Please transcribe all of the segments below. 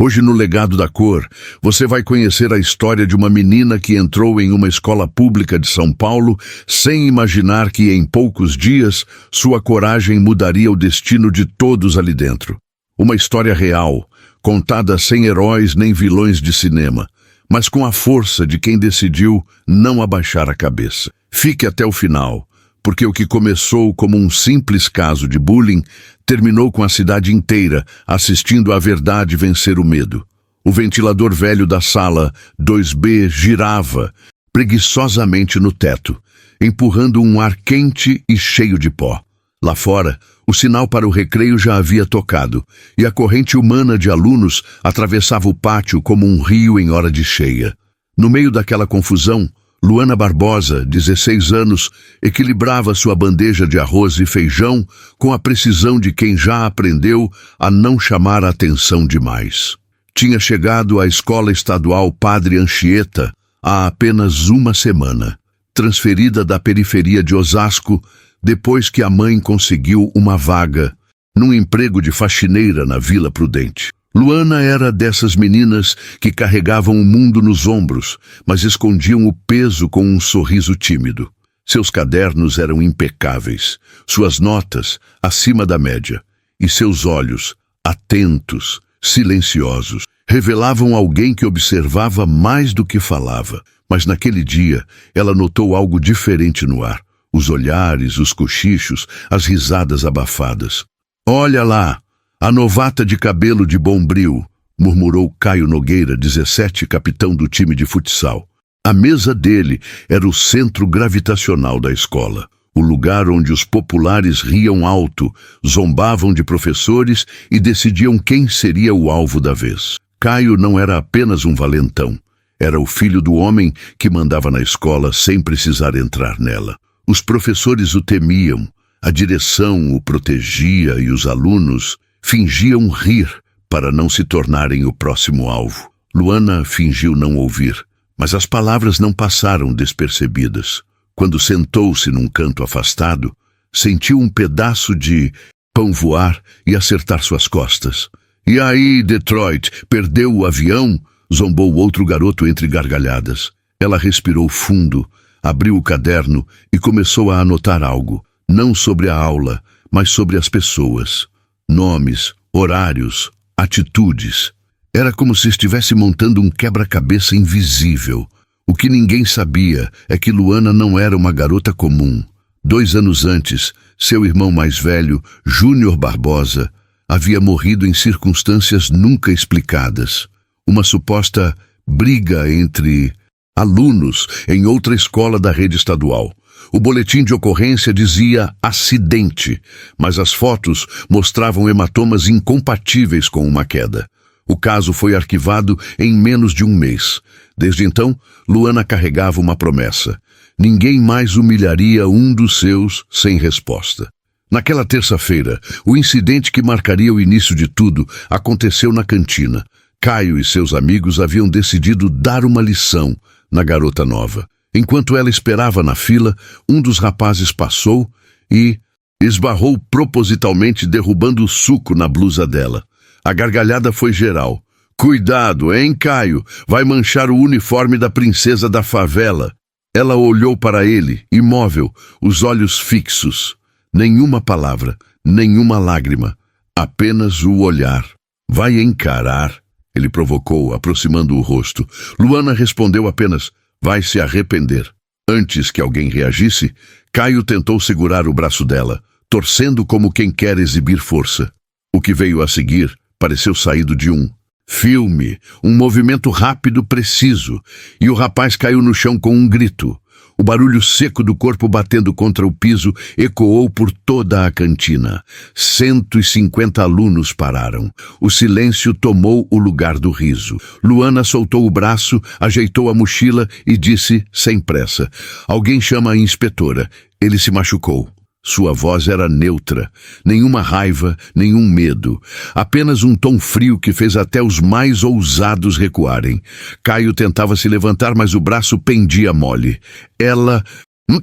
Hoje, no Legado da Cor, você vai conhecer a história de uma menina que entrou em uma escola pública de São Paulo sem imaginar que, em poucos dias, sua coragem mudaria o destino de todos ali dentro. Uma história real, contada sem heróis nem vilões de cinema, mas com a força de quem decidiu não abaixar a cabeça. Fique até o final, porque o que começou como um simples caso de bullying terminou com a cidade inteira assistindo à verdade vencer o medo. O ventilador velho da sala 2B girava preguiçosamente no teto, empurrando um ar quente e cheio de pó. Lá fora, o sinal para o recreio já havia tocado, e a corrente humana de alunos atravessava o pátio como um rio em hora de cheia. No meio daquela confusão, Luana Barbosa, 16 anos, equilibrava sua bandeja de arroz e feijão com a precisão de quem já aprendeu a não chamar a atenção demais. Tinha chegado à escola estadual Padre Anchieta há apenas uma semana, transferida da periferia de Osasco depois que a mãe conseguiu uma vaga num emprego de faxineira na Vila Prudente. Luana era dessas meninas que carregavam o mundo nos ombros, mas escondiam o peso com um sorriso tímido. Seus cadernos eram impecáveis, suas notas acima da média, e seus olhos, atentos, silenciosos, revelavam alguém que observava mais do que falava. Mas naquele dia, ela notou algo diferente no ar. Os olhares, os cochichos, as risadas abafadas. "Olha lá! A novata de cabelo de Bombril", murmurou Caio Nogueira, 17, capitão do time de futsal. A mesa dele era o centro gravitacional da escola, o lugar onde os populares riam alto, zombavam de professores e decidiam quem seria o alvo da vez. Caio não era apenas um valentão, era o filho do homem que mandava na escola sem precisar entrar nela. Os professores o temiam, a direção o protegia e os alunos fingiam rir para não se tornarem o próximo alvo. Luana fingiu não ouvir, mas as palavras não passaram despercebidas. Quando sentou-se num canto afastado, sentiu um pedaço de pão voar e acertar suas costas. "E aí, Detroit, perdeu o avião?" zombou outro garoto entre gargalhadas. Ela respirou fundo, abriu o caderno e começou a anotar algo, não sobre a aula, mas sobre as pessoas. Nomes, horários, atitudes. Era como se estivesse montando um quebra-cabeça invisível. O que ninguém sabia é que Luana não era uma garota comum. 2 anos antes, seu irmão mais velho, Júnior Barbosa, havia morrido em circunstâncias nunca explicadas. Uma suposta briga entre alunos em outra escola da rede estadual. O boletim de ocorrência dizia acidente, mas as fotos mostravam hematomas incompatíveis com uma queda. O caso foi arquivado em menos de um mês. Desde então, Luana carregava uma promessa. Ninguém mais humilharia um dos seus sem resposta. Naquela terça-feira, o incidente que marcaria o início de tudo aconteceu na cantina. Caio e seus amigos haviam decidido dar uma lição na garota nova. Enquanto ela esperava na fila, um dos rapazes passou e esbarrou propositalmente, derrubando o suco na blusa dela. A gargalhada foi geral. "Cuidado, hein, Caio? Vai manchar o uniforme da princesa da favela." Ela olhou para ele, imóvel, os olhos fixos. Nenhuma palavra, nenhuma lágrima, apenas o olhar. "Vai encarar?" ele provocou, aproximando o rosto. Luana respondeu apenas: "Vai se arrepender." Antes que alguém reagisse, Caio tentou segurar o braço dela, torcendo como quem quer exibir força. O que veio a seguir pareceu saído de um filme, um movimento rápido, preciso, e o rapaz caiu no chão com um grito. O barulho seco do corpo batendo contra o piso ecoou por toda a cantina. 150 alunos pararam. O silêncio tomou o lugar do riso. Luana soltou o braço, ajeitou a mochila e disse, sem pressa: "Alguém chama a inspetora. Ele se machucou." Sua voz era neutra, nenhuma raiva, nenhum medo, apenas um tom frio que fez até os mais ousados recuarem. Caio tentava se levantar, mas o braço pendia mole. Ela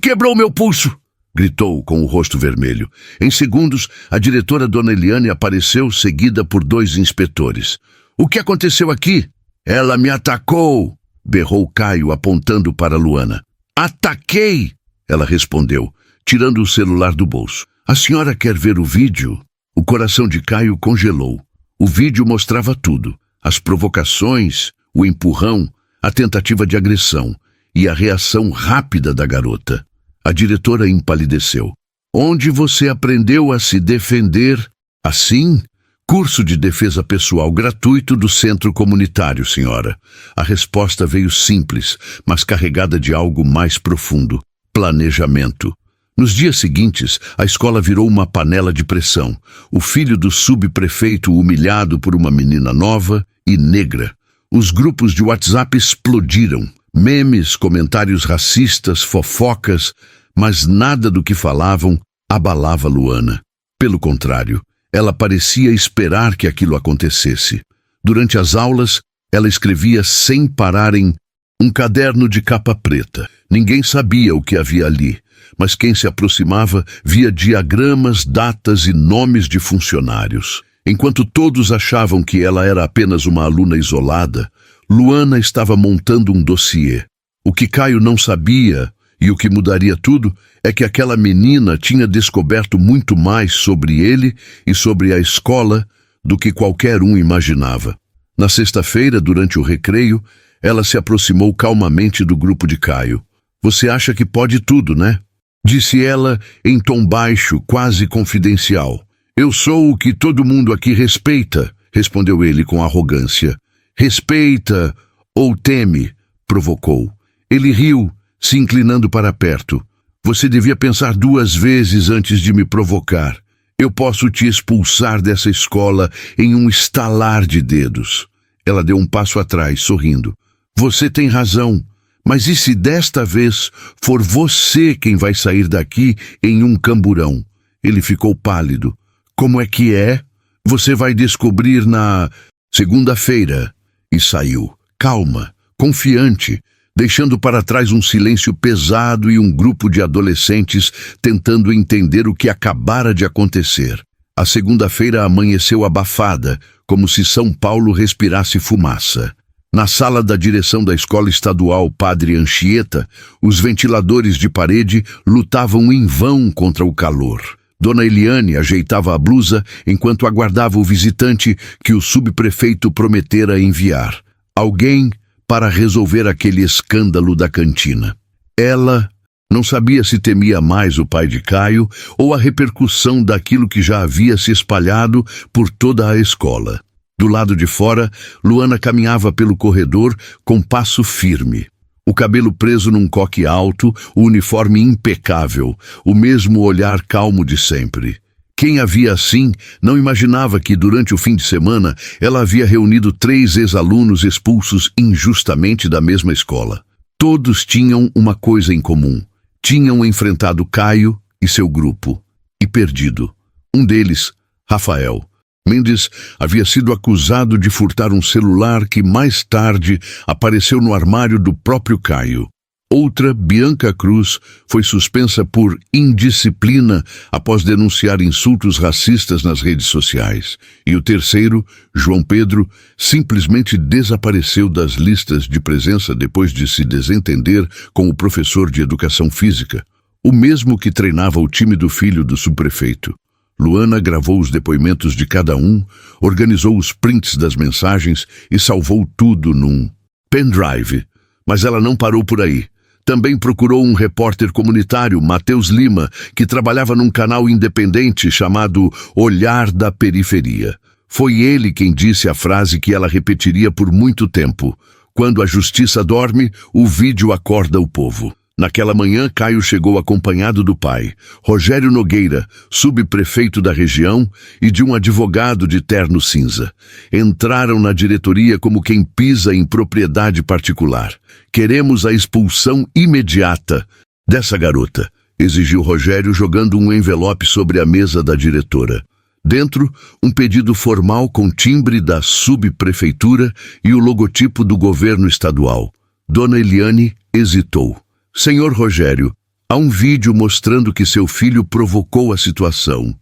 quebrou meu pulso! Gritou com o rosto vermelho. Em segundos, a diretora Dona Eliane apareceu, seguida por 2 inspetores. O que aconteceu aqui? Ela me atacou, berrou Caio apontando para Luana. Ataquei, ela respondeu, tirando o celular do bolso. A senhora quer ver o vídeo? O coração de Caio congelou. O vídeo mostrava tudo. As provocações, o empurrão, a tentativa de agressão e a reação rápida da garota. A diretora empalideceu. Onde você aprendeu a se defender? Assim? Curso de defesa pessoal gratuito do Centro Comunitário, senhora. A resposta veio simples, mas carregada de algo mais profundo. Planejamento. Nos dias seguintes, a escola virou uma panela de pressão. O filho do subprefeito humilhado por uma menina nova e negra. Os grupos de WhatsApp explodiram. Memes, comentários racistas, fofocas, mas nada do que falavam abalava Luana. Pelo contrário, ela parecia esperar que aquilo acontecesse. Durante as aulas, ela escrevia sem parar em um caderno de capa preta. Ninguém sabia o que havia ali, mas quem se aproximava via diagramas, datas e nomes de funcionários. Enquanto todos achavam que ela era apenas uma aluna isolada, Luana estava montando um dossiê. O que Caio não sabia, e o que mudaria tudo, é que aquela menina tinha descoberto muito mais sobre ele e sobre a escola do que qualquer um imaginava. Na sexta-feira, durante o recreio, ela se aproximou calmamente do grupo de Caio. Você acha que pode tudo, né? Disse ela em tom baixo, quase confidencial. Eu sou o que todo mundo aqui respeita, respondeu ele com arrogância. Respeita ou teme, provocou. Ele riu, se inclinando para perto. Você devia pensar 2 vezes antes de me provocar. Eu posso te expulsar dessa escola em um estalar de dedos. Ela deu um passo atrás, sorrindo. Você tem razão, mas e se desta vez for você quem vai sair daqui em um camburão? Ele ficou pálido. Como é que é? Você vai descobrir na segunda-feira. E saiu, calma, confiante, deixando para trás um silêncio pesado e um grupo de adolescentes tentando entender o que acabara de acontecer. A segunda-feira amanheceu abafada, como se São Paulo respirasse fumaça. Na sala da direção da escola estadual Padre Anchieta, os ventiladores de parede lutavam em vão contra o calor. Dona Eliane ajeitava a blusa enquanto aguardava o visitante que o subprefeito prometera enviar. Alguém para resolver aquele escândalo da cantina. Ela não sabia se temia mais o pai de Caio ou a repercussão daquilo que já havia se espalhado por toda a escola. Do lado de fora, Luana caminhava pelo corredor com passo firme. O cabelo preso num coque alto, o uniforme impecável, o mesmo olhar calmo de sempre. Quem a via assim não imaginava que, durante o fim de semana, ela havia reunido 3 ex-alunos expulsos injustamente da mesma escola. Todos tinham uma coisa em comum. Tinham enfrentado Caio e seu grupo, e perdido. Um deles, Rafael Mendes, havia sido acusado de furtar um celular que mais tarde apareceu no armário do próprio Caio. Outra, Bianca Cruz, foi suspensa por indisciplina após denunciar insultos racistas nas redes sociais. E o terceiro, João Pedro, simplesmente desapareceu das listas de presença depois de se desentender com o professor de educação física, o mesmo que treinava o time do filho do subprefeito. Luana gravou os depoimentos de cada um, organizou os prints das mensagens e salvou tudo num pendrive. Mas ela não parou por aí. Também procurou um repórter comunitário, Matheus Lima, que trabalhava num canal independente chamado Olhar da Periferia. Foi ele quem disse a frase que ela repetiria por muito tempo. Quando a justiça dorme, o vídeo acorda o povo. Naquela manhã, Caio chegou acompanhado do pai, Rogério Nogueira, subprefeito da região, e de um advogado de terno cinza. Entraram na diretoria como quem pisa em propriedade particular. Queremos a expulsão imediata dessa garota, exigiu Rogério, jogando um envelope sobre a mesa da diretora. Dentro, um pedido formal com timbre da subprefeitura e o logotipo do governo estadual. Dona Eliane hesitou. Senhor Rogério, há um vídeo mostrando que seu filho provocou a situação.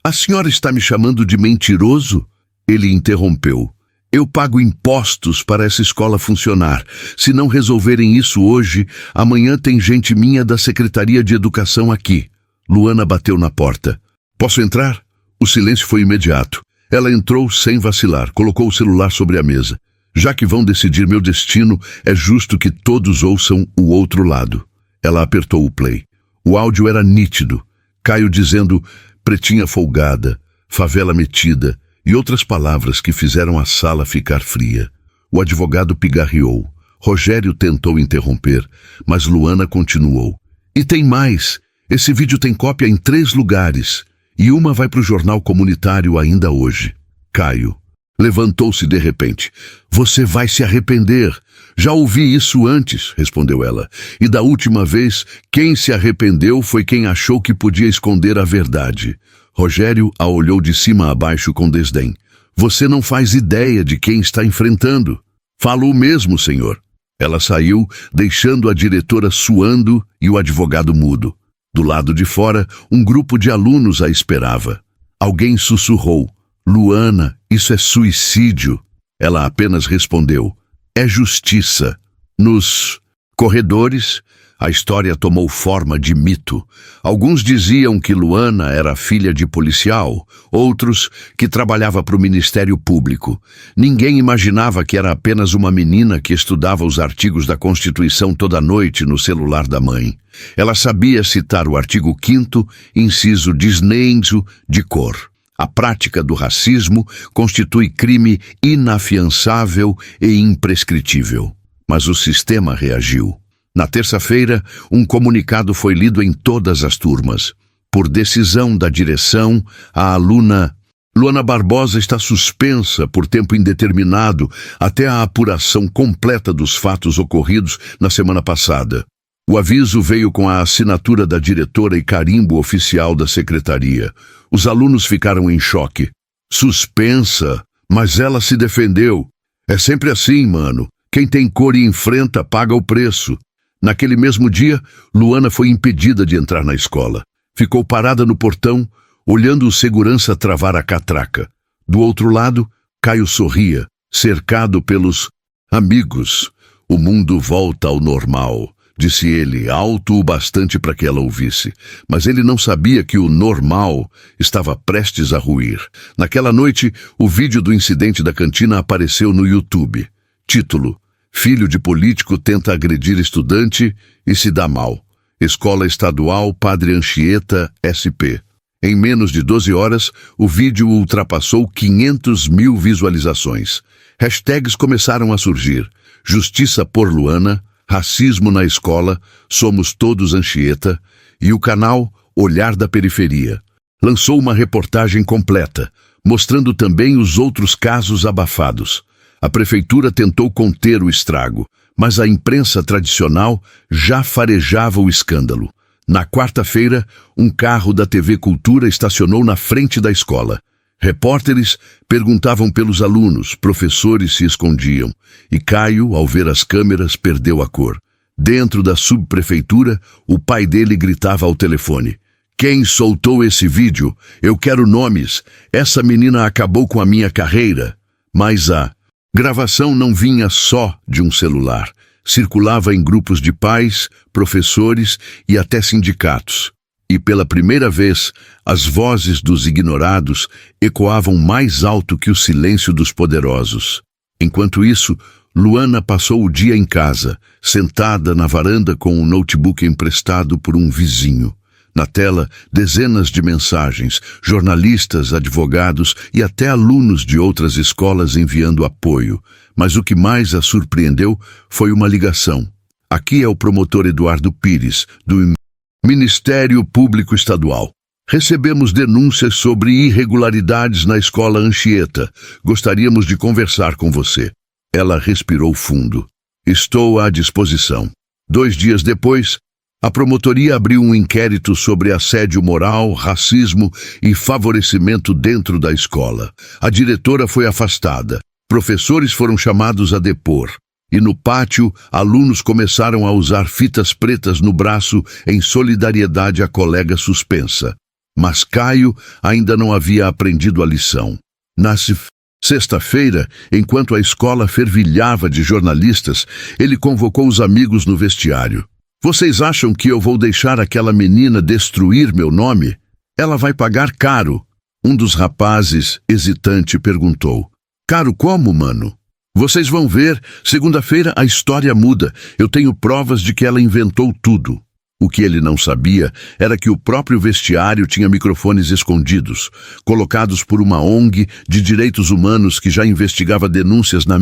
A senhora está me chamando de mentiroso? Ele interrompeu. Eu pago impostos para essa escola funcionar. Se não resolverem isso hoje, amanhã tem gente minha da Secretaria de Educação aqui. Luana bateu na porta. Posso entrar? O silêncio foi imediato. Ela entrou sem vacilar, colocou o celular sobre a mesa. Já que vão decidir meu destino, é justo que todos ouçam o outro lado. Ela apertou o play. O áudio era nítido. Caio dizendo, pretinha folgada, favela metida, e outras palavras que fizeram a sala ficar fria. O advogado pigarreou. Rogério tentou interromper, mas Luana continuou. E tem mais. Esse vídeo tem cópia em 3 lugares, e uma vai para o jornal comunitário ainda hoje. Caio levantou-se de repente. Você vai se arrepender. Já ouvi isso antes, respondeu ela. E da última vez, quem se arrependeu foi quem achou que podia esconder a verdade. Rogério a olhou de cima a baixo com desdém. Você não faz ideia de quem está enfrentando. Falo o mesmo, senhor. Ela saiu, deixando a diretora suando e o advogado mudo. Do lado de fora, um grupo de alunos a esperava. Alguém sussurrou. Luana, isso é suicídio. Ela apenas respondeu. É justiça. Nos corredores, a história tomou forma de mito. Alguns diziam que Luana era filha de policial, outros que trabalhava para o Ministério Público. Ninguém imaginava que era apenas uma menina que estudava os artigos da Constituição toda noite no celular da mãe. Ela sabia citar o artigo 5º, inciso desnenso, de cor. A prática do racismo constitui crime inafiançável e imprescritível. Mas o sistema reagiu. Na terça-feira, um comunicado foi lido em todas as turmas. Por decisão da direção, a aluna Luana Barbosa está suspensa por tempo indeterminado até a apuração completa dos fatos ocorridos na semana passada. O aviso veio com a assinatura da diretora e carimbo oficial da secretaria. Os alunos ficaram em choque. Suspensa? Mas ela se defendeu. É sempre assim, mano. Quem tem cor e enfrenta paga o preço. Naquele mesmo dia, Luana foi impedida de entrar na escola. Ficou parada no portão, olhando o segurança travar a catraca. Do outro lado, Caio sorria, cercado pelos amigos. O mundo volta ao normal, disse ele, alto o bastante para que ela ouvisse. Mas ele não sabia que o normal estava prestes a ruir. Naquela noite, o vídeo do incidente da cantina apareceu no YouTube. Título: Filho de político tenta agredir estudante e se dá mal. Escola Estadual Padre Anchieta, SP. Em menos de 12 horas, o vídeo ultrapassou 500 mil visualizações. Hashtags começaram a surgir. Justiça por Luana, racismo na escola, somos todos Anchieta, e o canal Olhar da Periferia lançou uma reportagem completa, mostrando também os outros casos abafados. A prefeitura tentou conter o estrago, mas a imprensa tradicional já farejava o escândalo. Na quarta-feira, um carro da TV Cultura estacionou na frente da escola. Repórteres perguntavam pelos alunos, professores se escondiam, e Caio, ao ver as câmeras, perdeu a cor. Dentro da subprefeitura, o pai dele gritava ao telefone. Quem soltou esse vídeo? Eu quero nomes. Essa menina acabou com a minha carreira. Mas a gravação não vinha só de um celular. Circulava em grupos de pais, professores e até sindicatos. E pela primeira vez, as vozes dos ignorados ecoavam mais alto que o silêncio dos poderosos. Enquanto isso, Luana passou o dia em casa, sentada na varanda com um notebook emprestado por um vizinho. Na tela, dezenas de mensagens, jornalistas, advogados e até alunos de outras escolas enviando apoio. Mas o que mais a surpreendeu foi uma ligação. Aqui é o promotor Eduardo Pires, do Ministério Público Estadual. Recebemos denúncias sobre irregularidades na escola Anchieta. Gostaríamos de conversar com você. Ela respirou fundo. Estou à disposição. 2 dias depois, a promotoria abriu um inquérito sobre assédio moral, racismo e favorecimento dentro da escola. A diretora foi afastada. Professores foram chamados a depor. E no pátio, alunos começaram a usar fitas pretas no braço em solidariedade à colega suspensa. Mas Caio ainda não havia aprendido a lição. Sexta-feira, enquanto a escola fervilhava de jornalistas, ele convocou os amigos no vestiário. Vocês acham que eu vou deixar aquela menina destruir meu nome? Ela vai pagar caro. Um dos rapazes, hesitante, perguntou. Caro como, mano? Vocês vão ver, segunda-feira a história muda. Eu tenho provas de que ela inventou tudo. O que ele não sabia era que o próprio vestiário tinha microfones escondidos, colocados por uma ONG de direitos humanos que já investigava denúncias na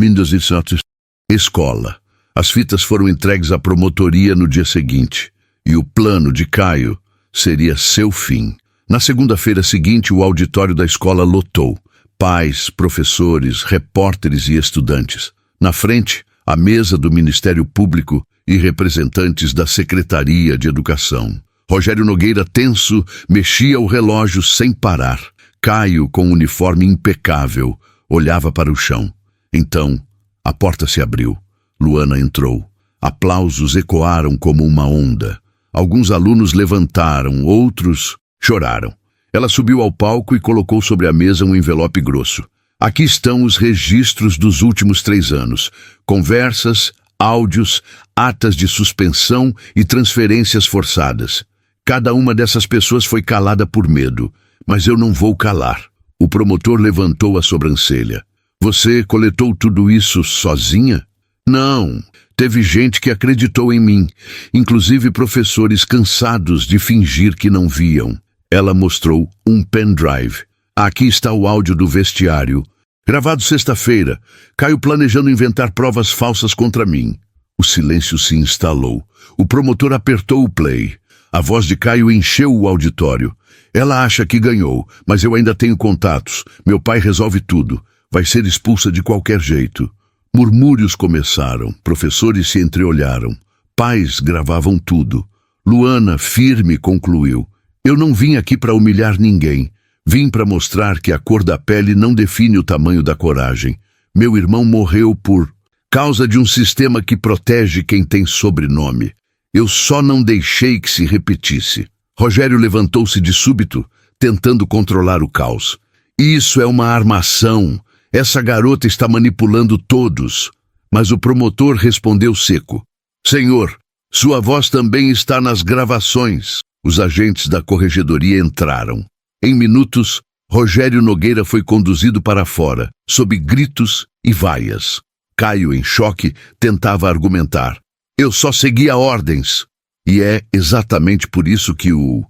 escola. As fitas foram entregues à promotoria no dia seguinte, e o plano de Caio seria seu fim. Na segunda-feira seguinte, o auditório da escola lotou. Pais, professores, repórteres e estudantes. Na frente, a mesa do Ministério Público e representantes da Secretaria de Educação. Rogério Nogueira, tenso, mexia o relógio sem parar. Caio, com um uniforme impecável, olhava para o chão. Então, a porta se abriu. Luana entrou. Aplausos ecoaram como uma onda. Alguns alunos levantaram, outros choraram. Ela subiu ao palco e colocou sobre a mesa um envelope grosso. Aqui estão os registros dos últimos 3 anos. Conversas, áudios, atas de suspensão e transferências forçadas. Cada uma dessas pessoas foi calada por medo, mas eu não vou calar. O promotor levantou a sobrancelha. Você coletou tudo isso sozinha? Não, teve gente que acreditou em mim, inclusive professores cansados de fingir que não viam. Ela mostrou um pendrive. Aqui está o áudio do vestiário. Gravado sexta-feira, Caio planejando inventar provas falsas contra mim. O silêncio se instalou. O promotor apertou o play. A voz de Caio encheu o auditório. Ela acha que ganhou, mas eu ainda tenho contatos. Meu pai resolve tudo. Vai ser expulsa de qualquer jeito. Murmúrios começaram. Professores se entreolharam. Pais gravavam tudo. Luana, firme, concluiu. Eu não vim aqui para humilhar ninguém. Vim para mostrar que a cor da pele não define o tamanho da coragem. Meu irmão morreu por causa de um sistema que protege quem tem sobrenome. Eu só não deixei que se repetisse. Rogério levantou-se de súbito, tentando controlar o caos. Isso é uma armação. Essa garota está manipulando todos. Mas o promotor respondeu seco. Senhor, sua voz também está nas gravações. Os agentes da corregedoria entraram. Em minutos, Rogério Nogueira foi conduzido para fora, sob gritos e vaias. Caio, em choque, tentava argumentar. Eu só seguia ordens. E é exatamente por isso que o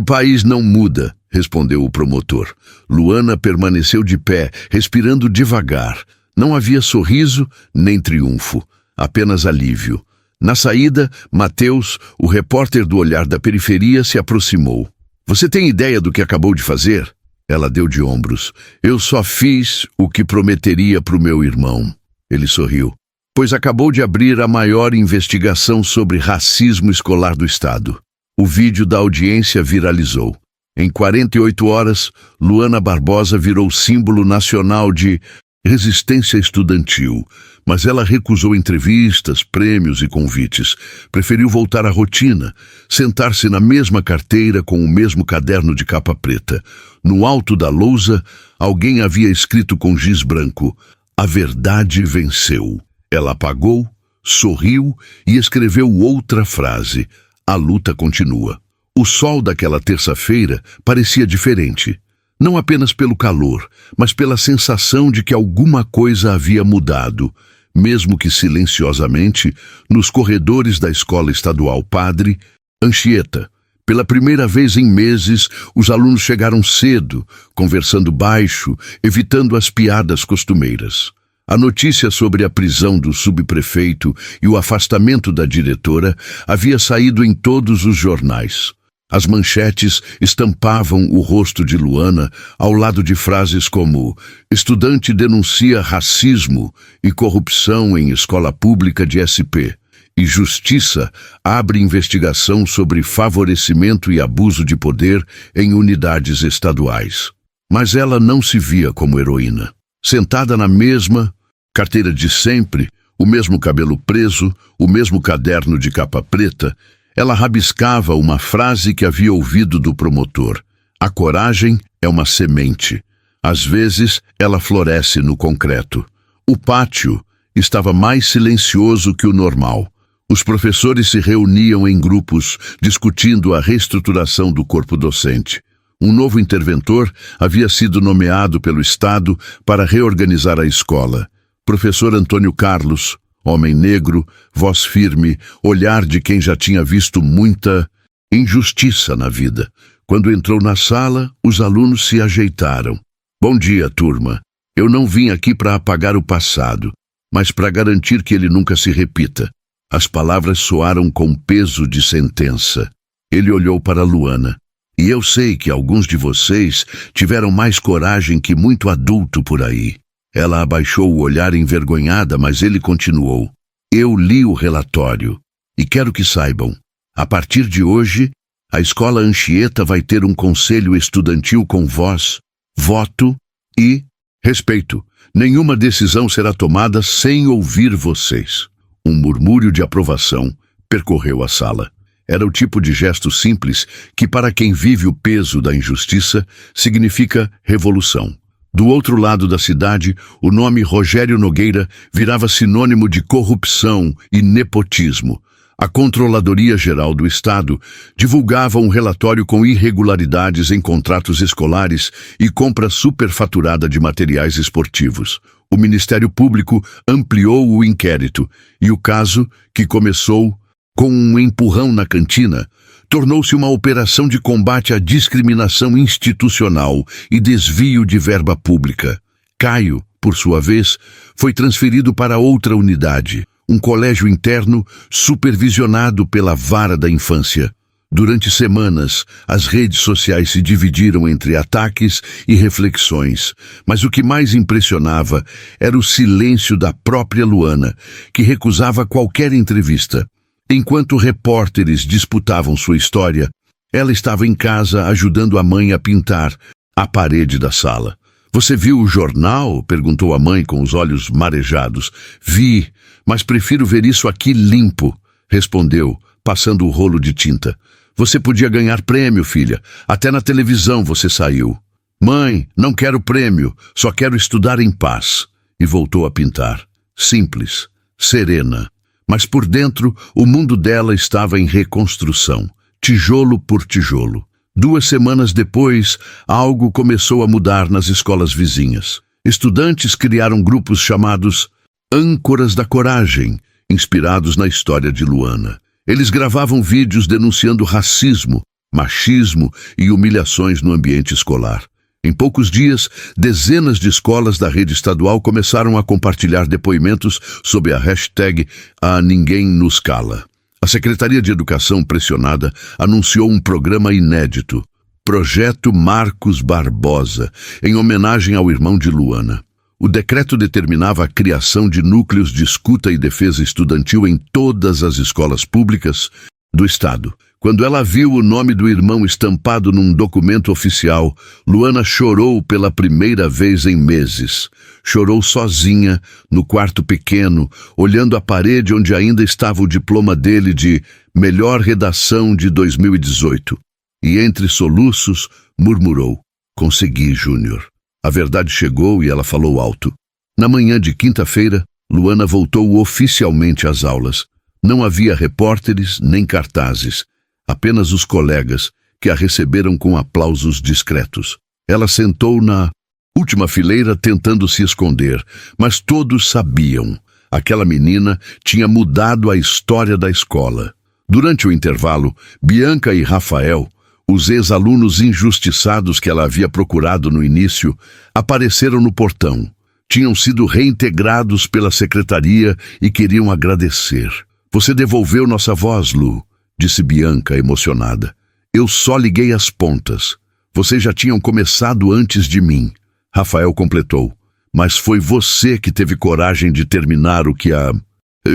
país não muda, respondeu o promotor. Luana permaneceu de pé, respirando devagar. Não havia sorriso nem triunfo, apenas alívio. Na saída, Mateus, o repórter do Olhar da Periferia, se aproximou. Você tem ideia do que acabou de fazer? Ela deu de ombros. Eu só fiz o que prometeria para o meu irmão. Ele sorriu. Pois acabou de abrir a maior investigação sobre racismo escolar do Estado. O vídeo da audiência viralizou. Em 48 horas, Luana Barbosa virou símbolo nacional de resistência estudantil, mas ela recusou entrevistas, prêmios e convites. Preferiu voltar à rotina, sentar-se na mesma carteira com o mesmo caderno de capa preta. No alto da lousa, alguém havia escrito com giz branco: A verdade venceu. Ela apagou, sorriu e escreveu outra frase: A luta continua. O sol daquela terça-feira parecia diferente. Não apenas pelo calor, mas pela sensação de que alguma coisa havia mudado, mesmo que silenciosamente, nos corredores da Escola Estadual Padre Anchieta. Pela primeira vez em meses, os alunos chegaram cedo, conversando baixo, evitando as piadas costumeiras. A notícia sobre a prisão do subprefeito e o afastamento da diretora havia saído em todos os jornais. As manchetes estampavam o rosto de Luana ao lado de frases como estudante denuncia racismo e corrupção em escola pública de SP e Justiça abre investigação sobre favorecimento e abuso de poder em unidades estaduais. Mas ela não se via como heroína. Sentada na mesma carteira de sempre, o mesmo cabelo preso, o mesmo caderno de capa preta, ela rabiscava uma frase que havia ouvido do promotor. A coragem é uma semente. Às vezes, ela floresce no concreto. O pátio estava mais silencioso que o normal. Os professores se reuniam em grupos, discutindo a reestruturação do corpo docente. Um novo interventor havia sido nomeado pelo Estado para reorganizar a escola. Professor Antônio Carlos, homem negro, voz firme, olhar de quem já tinha visto muita injustiça na vida. Quando entrou na sala, os alunos se ajeitaram. Bom dia, turma. Eu não vim aqui para apagar o passado, mas para garantir que ele nunca se repita. As palavras soaram com peso de sentença. Ele olhou para Luana. E eu sei que alguns de vocês tiveram mais coragem que muito adulto por aí. Ela abaixou o olhar envergonhada, mas ele continuou. Eu li o relatório. E quero que saibam, a partir de hoje, a Escola Anchieta vai ter um conselho estudantil com voz, voto e respeito. Nenhuma decisão será tomada sem ouvir vocês. Um murmúrio de aprovação percorreu a sala. Era o tipo de gesto simples que, para quem vive o peso da injustiça, significa revolução. Do outro lado da cidade, o nome Rogério Nogueira virava sinônimo de corrupção e nepotismo. A Controladoria Geral do Estado divulgava um relatório com irregularidades em contratos escolares e compra superfaturada de materiais esportivos. O Ministério Público ampliou o inquérito e o caso, que começou com um empurrão na cantina, tornou-se uma operação de combate à discriminação institucional e desvio de verba pública. Caio, por sua vez, foi transferido para outra unidade, um colégio interno supervisionado pela Vara da Infância. Durante semanas, as redes sociais se dividiram entre ataques e reflexões, mas o que mais impressionava era o silêncio da própria Luana, que recusava qualquer entrevista. Enquanto repórteres disputavam sua história, ela estava em casa ajudando a mãe a pintar a parede da sala. "Você viu o jornal?" perguntou a mãe com os olhos marejados. "Vi, mas prefiro ver isso aqui limpo", respondeu, passando o rolo de tinta. "Você podia ganhar prêmio, filha. Até na televisão você saiu." "Mãe, não quero prêmio, só quero estudar em paz." E voltou a pintar. Simples, serena. Mas por dentro, o mundo dela estava em reconstrução, tijolo por tijolo. 2 semanas depois, algo começou a mudar nas escolas vizinhas. Estudantes criaram grupos chamados Âncoras da Coragem, inspirados na história de Luana. Eles gravavam vídeos denunciando racismo, machismo e humilhações no ambiente escolar. Em poucos dias, dezenas de escolas da rede estadual começaram a compartilhar depoimentos sob a hashtag A Ninguém Nos Cala. A Secretaria de Educação, pressionada, anunciou um programa inédito, Projeto Marcos Barbosa, em homenagem ao irmão de Luana. O decreto determinava a criação de núcleos de escuta e defesa estudantil em todas as escolas públicas do Estado. Quando ela viu o nome do irmão estampado num documento oficial, Luana chorou pela primeira vez em meses. Chorou sozinha, no quarto pequeno, olhando a parede onde ainda estava o diploma dele de melhor redação de 2018. E entre soluços, murmurou: "Consegui, Júnior." A verdade chegou e ela falou alto. Na manhã de quinta-feira, Luana voltou oficialmente às aulas. Não havia repórteres nem cartazes. Apenas os colegas, que a receberam com aplausos discretos. Ela sentou na última fileira tentando se esconder, mas todos sabiam. Aquela menina tinha mudado a história da escola. Durante o intervalo, Bianca e Rafael, os ex-alunos injustiçados que ela havia procurado no início, apareceram no portão. Tinham sido reintegrados pela secretaria e queriam agradecer. "Você devolveu nossa voz, Lu", disse Bianca, emocionada. "Eu só liguei as pontas. Vocês já tinham começado antes de mim." Rafael completou: "Mas foi você que teve coragem de terminar o que a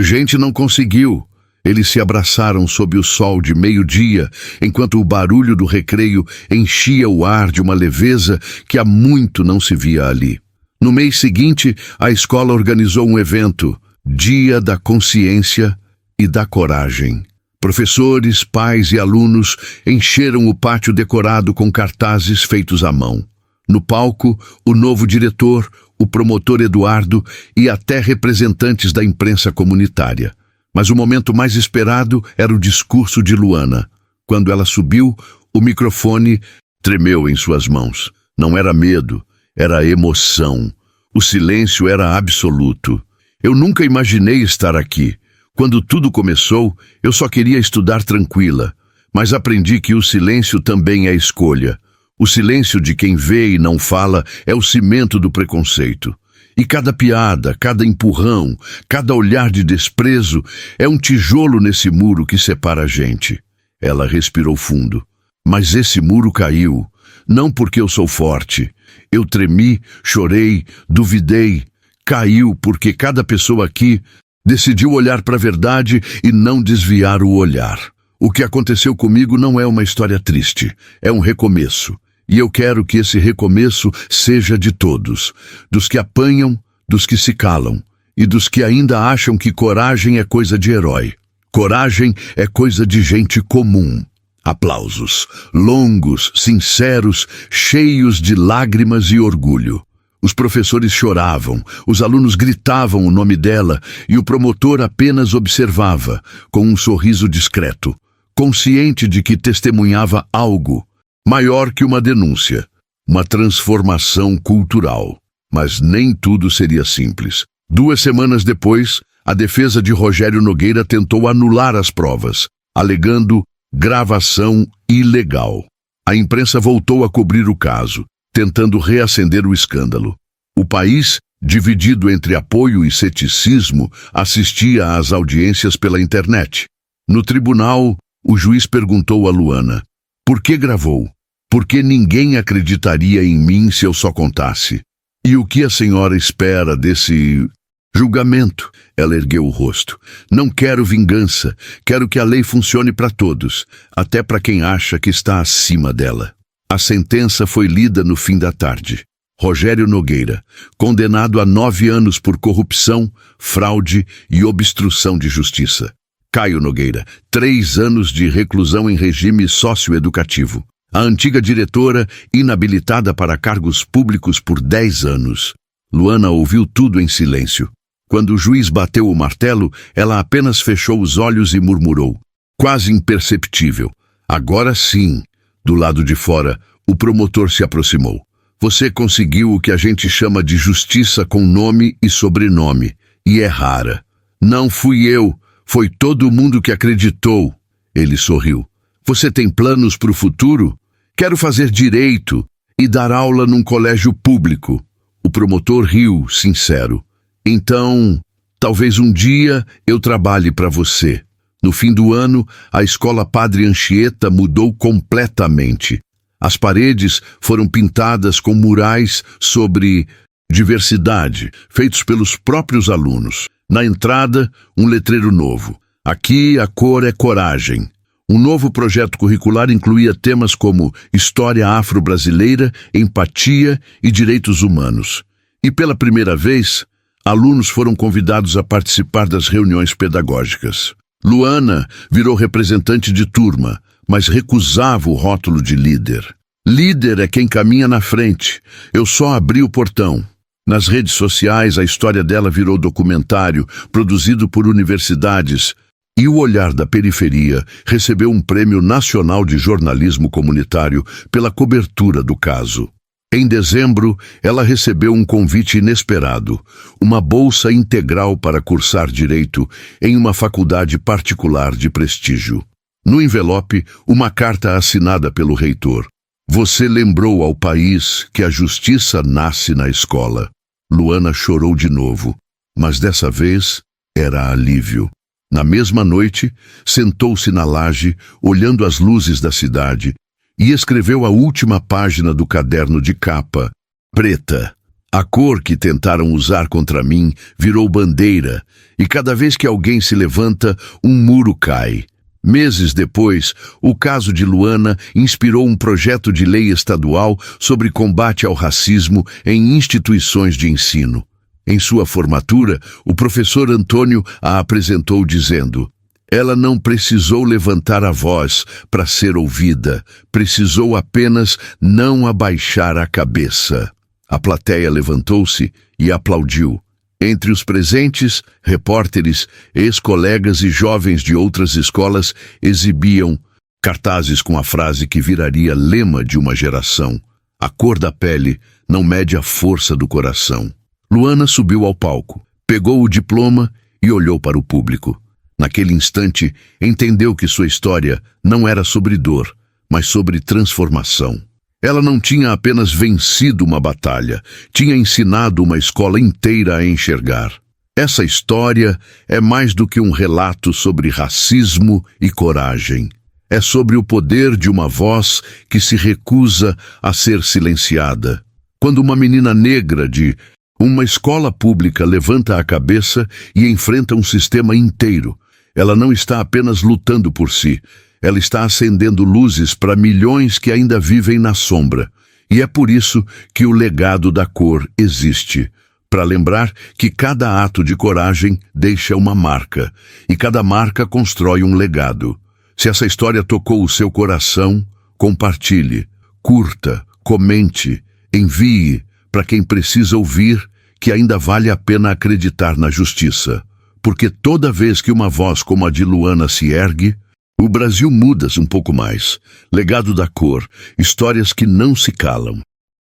gente não conseguiu." Eles se abraçaram sob o sol de meio-dia, enquanto o barulho do recreio enchia o ar de uma leveza que há muito não se via ali. No mês seguinte, a escola organizou um evento, Dia da Consciência e da Coragem. Professores, pais e alunos encheram o pátio decorado com cartazes feitos à mão. No palco, o novo diretor, o promotor Eduardo e até representantes da imprensa comunitária. Mas o momento mais esperado era o discurso de Luana. Quando ela subiu, o microfone tremeu em suas mãos. Não era medo, era emoção. O silêncio era absoluto. Eu nunca imaginei estar aqui. Quando tudo começou, eu só queria estudar tranquila. Mas aprendi que o silêncio também é escolha. O silêncio de quem vê e não fala é o cimento do preconceito. E cada piada, cada empurrão, cada olhar de desprezo é um tijolo nesse muro que separa a gente. Ela respirou fundo. Mas esse muro caiu. Não porque eu sou forte. Eu tremi, chorei, duvidei. Caiu porque cada pessoa aqui decidiu olhar para a verdade e não desviar o olhar. O que aconteceu comigo não é uma história triste. É um recomeço. E eu quero que esse recomeço seja de todos. Dos que apanham, dos que se calam. E dos que ainda acham que coragem é coisa de herói. Coragem é coisa de gente comum. Aplausos, longos, sinceros, cheios de lágrimas e orgulho. Os professores choravam, os alunos gritavam o nome dela e o promotor apenas observava, com um sorriso discreto, consciente de que testemunhava algo maior que uma denúncia, uma transformação cultural. Mas nem tudo seria simples. 2 semanas depois, a defesa de Rogério Nogueira tentou anular as provas, alegando gravação ilegal. A imprensa voltou a cobrir o caso, tentando reacender o escândalo. O país, dividido entre apoio e ceticismo, assistia às audiências pela internet. No tribunal, o juiz perguntou a Luana: por que gravou? Porque ninguém acreditaria em mim se eu só contasse. E o que a senhora espera desse julgamento? Ela ergueu o rosto. Não quero vingança. Quero que a lei funcione para todos, até para quem acha que está acima dela. A sentença foi lida no fim da tarde. Rogério Nogueira, condenado a 9 anos por corrupção, fraude e obstrução de justiça. Caio Nogueira, 3 anos de reclusão em regime socioeducativo. A antiga diretora, inabilitada para cargos públicos por 10 anos. Luana ouviu tudo em silêncio. Quando o juiz bateu o martelo, ela apenas fechou os olhos e murmurou, quase imperceptível: agora sim. Do lado de fora, o promotor se aproximou. Você conseguiu o que a gente chama de justiça com nome e sobrenome, e é rara. Não fui eu, foi todo mundo que acreditou. Ele sorriu. Você tem planos para o futuro? Quero fazer direito e dar aula num colégio público. O promotor riu, sincero. Então, talvez um dia eu trabalhe para você. No fim do ano, a escola Padre Anchieta mudou completamente. As paredes foram pintadas com murais sobre diversidade, feitos pelos próprios alunos. Na entrada, um letreiro novo. Aqui a cor é coragem. Um novo projeto curricular incluía temas como história afro-brasileira, empatia e direitos humanos. E pela primeira vez, alunos foram convidados a participar das reuniões pedagógicas. Luana virou representante de turma, mas recusava o rótulo de líder. Líder é quem caminha na frente. Eu só abri o portão. Nas redes sociais, a história dela virou documentário, produzido por universidades, e o Olhar da Periferia recebeu um Prêmio Nacional de Jornalismo Comunitário pela cobertura do caso. Em dezembro, ela recebeu um convite inesperado, uma bolsa integral para cursar Direito em uma faculdade particular de prestígio. No envelope, uma carta assinada pelo reitor. Você lembrou ao país que a justiça nasce na escola. Luana chorou de novo, mas dessa vez era alívio. Na mesma noite, sentou-se na laje, olhando as luzes da cidade, e escreveu a última página do caderno de capa, preta. A cor que tentaram usar contra mim virou bandeira, e cada vez que alguém se levanta, um muro cai. Meses depois, o caso de Luana inspirou um projeto de lei estadual sobre combate ao racismo em instituições de ensino. Em sua formatura, o professor Antônio a apresentou dizendo: Ela não precisou levantar a voz para ser ouvida, precisou apenas não abaixar a cabeça. A plateia levantou-se e aplaudiu. Entre os presentes, repórteres, ex-colegas e jovens de outras escolas exibiam cartazes com a frase que viraria lema de uma geração: a cor da pele não mede a força do coração. Luana subiu ao palco, pegou o diploma e olhou para o público. Naquele instante, entendeu que sua história não era sobre dor, mas sobre transformação. Ela não tinha apenas vencido uma batalha, tinha ensinado uma escola inteira a enxergar. Essa história é mais do que um relato sobre racismo e coragem. É sobre o poder de uma voz que se recusa a ser silenciada. Quando uma menina negra de uma escola pública levanta a cabeça e enfrenta um sistema inteiro, ela não está apenas lutando por si, ela está acendendo luzes para milhões que ainda vivem na sombra. E é por isso que o legado da cor existe, para lembrar que cada ato de coragem deixa uma marca, e cada marca constrói um legado. Se essa história tocou o seu coração, compartilhe, curta, comente, envie para quem precisa ouvir que ainda vale a pena acreditar na justiça. Porque toda vez que uma voz como a de Luana se ergue, o Brasil muda-se um pouco mais. Legado da cor, histórias que não se calam.